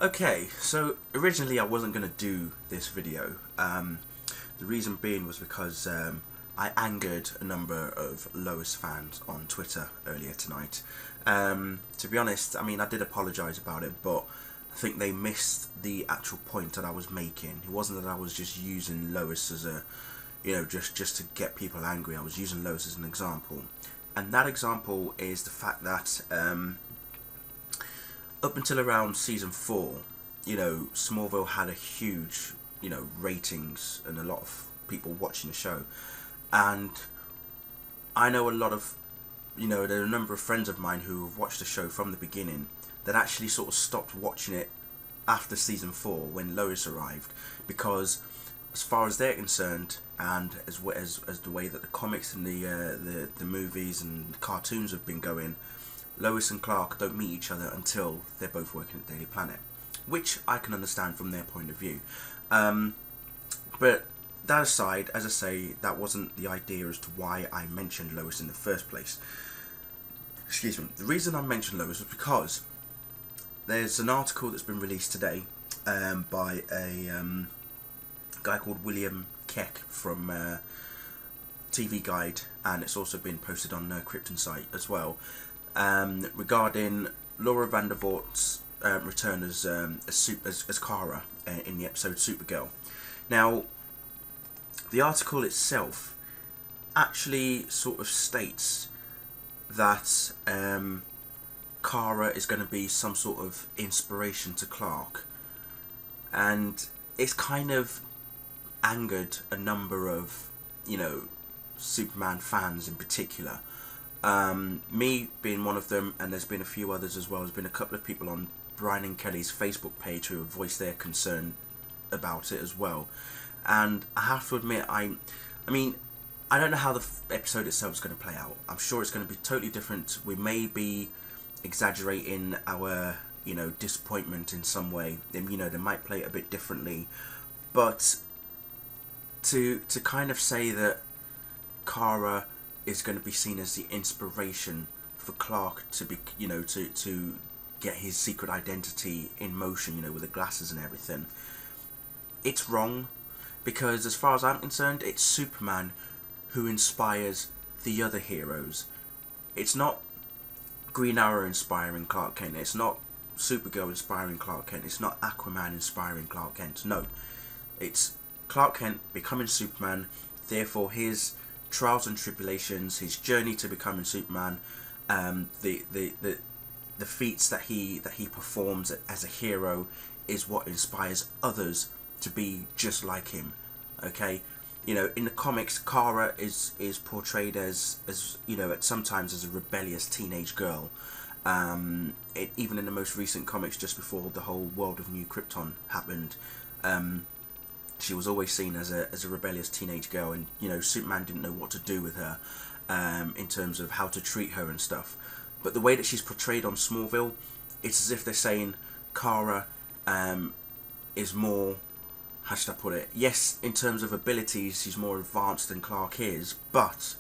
Okay, so originally I wasn't going to do this video. The reason being was because I angered a number of Lois fans on Twitter earlier tonight. To be honest, I mean, I did apologise about it, but I think they missed the actual point that I was making. It wasn't that I was just using Lois as a, just to get people angry. I was using Lois as an example. And that example is the fact that up until around season 4, Smallville had a huge, ratings and a lot of people watching the show. And I know a lot of, there are a number of friends of mine who have watched the show from the beginning that actually sort of stopped watching it after season 4 when Lois arrived, because as far as they're concerned, and as the way that the comics and the movies and the cartoons have been going, Lois and Clark don't meet each other until they're both working at Daily Planet, which I can understand from their point of view. But that aside, as I say, that wasn't the idea as to why I mentioned Lois in the first place. Excuse me. The reason I mentioned Lois was because there's an article that's been released today by a guy called William Keck from TV Guide, and it's also been posted on Krypton site as well, regarding Laura Vandervoort's return as Kara in the episode Supergirl. Now, the article itself actually sort of states that Kara is going to be some sort of inspiration to Clark, and it's kind of angered a number of, Superman fans in particular. Me being one of them, and there's been a few others as well. There's been a couple of people on Brian and Kelly's Facebook page who have voiced their concern about it as well. And I have to admit, I mean, I don't know how the episode itself is going to play out. I'm sure it's going to be totally different. We may be exaggerating our, disappointment in some way. They might play it a bit differently. But to kind of say that Kara is going to be seen as the inspiration for Clark to be, to get his secret identity in motion, with the glasses and everything, it's wrong. Because as far as I'm concerned, it's Superman who inspires the other heroes. It's not Green Arrow inspiring Clark Kent. It's not Supergirl inspiring Clark Kent. It's not Aquaman inspiring Clark Kent. No. It's Clark Kent becoming Superman, therefore his trials and tribulations, his journey to becoming Superman, the feats that he performs as a hero is what inspires others to be just like him. Okay, in the comics, Kara is portrayed as sometimes as a rebellious teenage girl. Even in the most recent comics, just before the whole World of New Krypton happened, she was always seen as a rebellious teenage girl, and Superman didn't know what to do with her in terms of how to treat her and stuff. But the way that she's portrayed on Smallville, it's as if they're saying Kara is more, how should I put it? Yes, in terms of abilities, she's more advanced than Clark is, but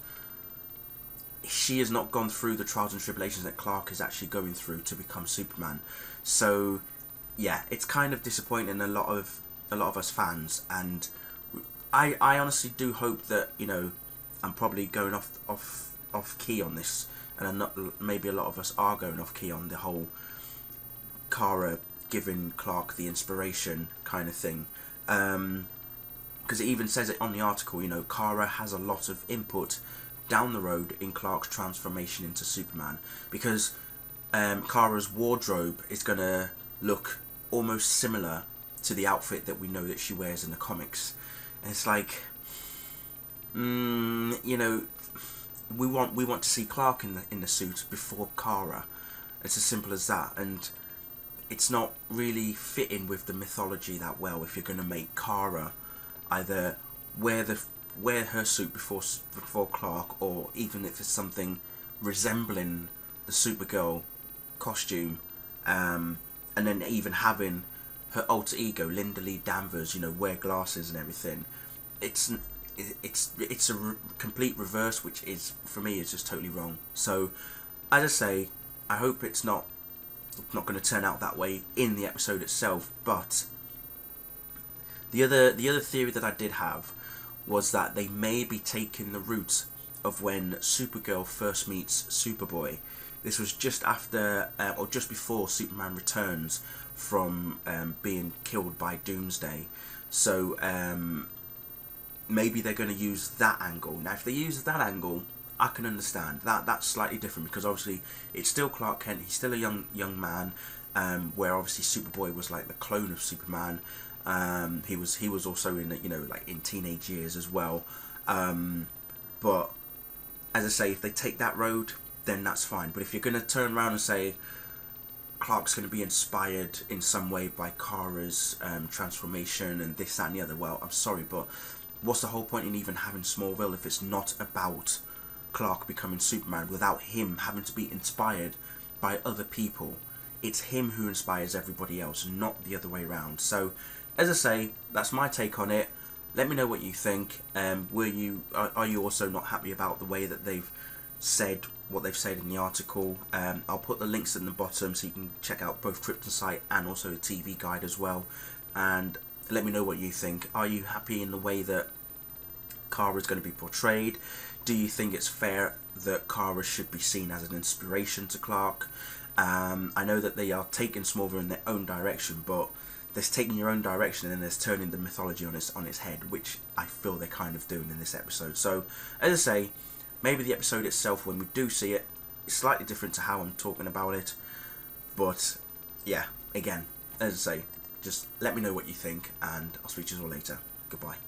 she has not gone through the trials and tribulations that Clark is actually going through to become Superman. So, yeah, it's kind of disappointing a lot of us fans, and I honestly do hope that I'm probably going off key on this, and I'm not. Maybe a lot of us are going off key on the whole Kara giving Clark the inspiration kind of thing. Because it even says it on the article, Kara has a lot of input down the road in Clark's transformation into Superman, because Kara's wardrobe is going to look almost similar to the outfit that we know that she wears in the comics. And it's like, we want to see Clark in the suit before Kara. It's as simple as that, and it's not really fitting with the mythology that well if you're going to make Kara either wear her suit before Clark, or even if it's something resembling the Supergirl costume, and then even having her alter ego Linda Lee Danvers, wear glasses and everything. It's a complete reverse, which is, for me, is just totally wrong. So, as I say, I hope it's not not going to turn out that way in the episode itself. But the other theory that I did have was that they may be taking the route of when Supergirl first meets Superboy. This was just after, or just before Superman returns from being killed by Doomsday. So maybe they're going to use that angle. Now, if they use that angle, I can understand that. That's slightly different, because obviously it's still Clark Kent. He's still a young man. Where obviously Superboy was like the clone of Superman. He was also in, you know, like in teenage years as well. But as I say, if they take that road, then that's fine. But if you're going to turn around and say Clark's going to be inspired in some way by Kara's transformation and this, that and the other, well, I'm sorry, but what's the whole point in even having Smallville if it's not about Clark becoming Superman without him having to be inspired by other people? It's him who inspires everybody else, not the other way around. So, as I say, that's my take on it. Let me know what you think. Are you also not happy about the way that they've said what they've said in the article? I'll put the links in the bottom so you can check out both Krypton site and also the TV guide as well. And let me know what you think. Are you happy in the way that Kara is going to be portrayed? Do you think it's fair that Kara should be seen as an inspiration to Clark? I know that they are taking Smallville in their own direction, but there's taking your own direction and there's turning the mythology on its head, which I feel they're kind of doing in this episode. So, as I say, maybe the episode itself, when we do see it, is slightly different to how I'm talking about it. But, yeah, again, as I say, just let me know what you think, and I'll speak to you all later. Goodbye.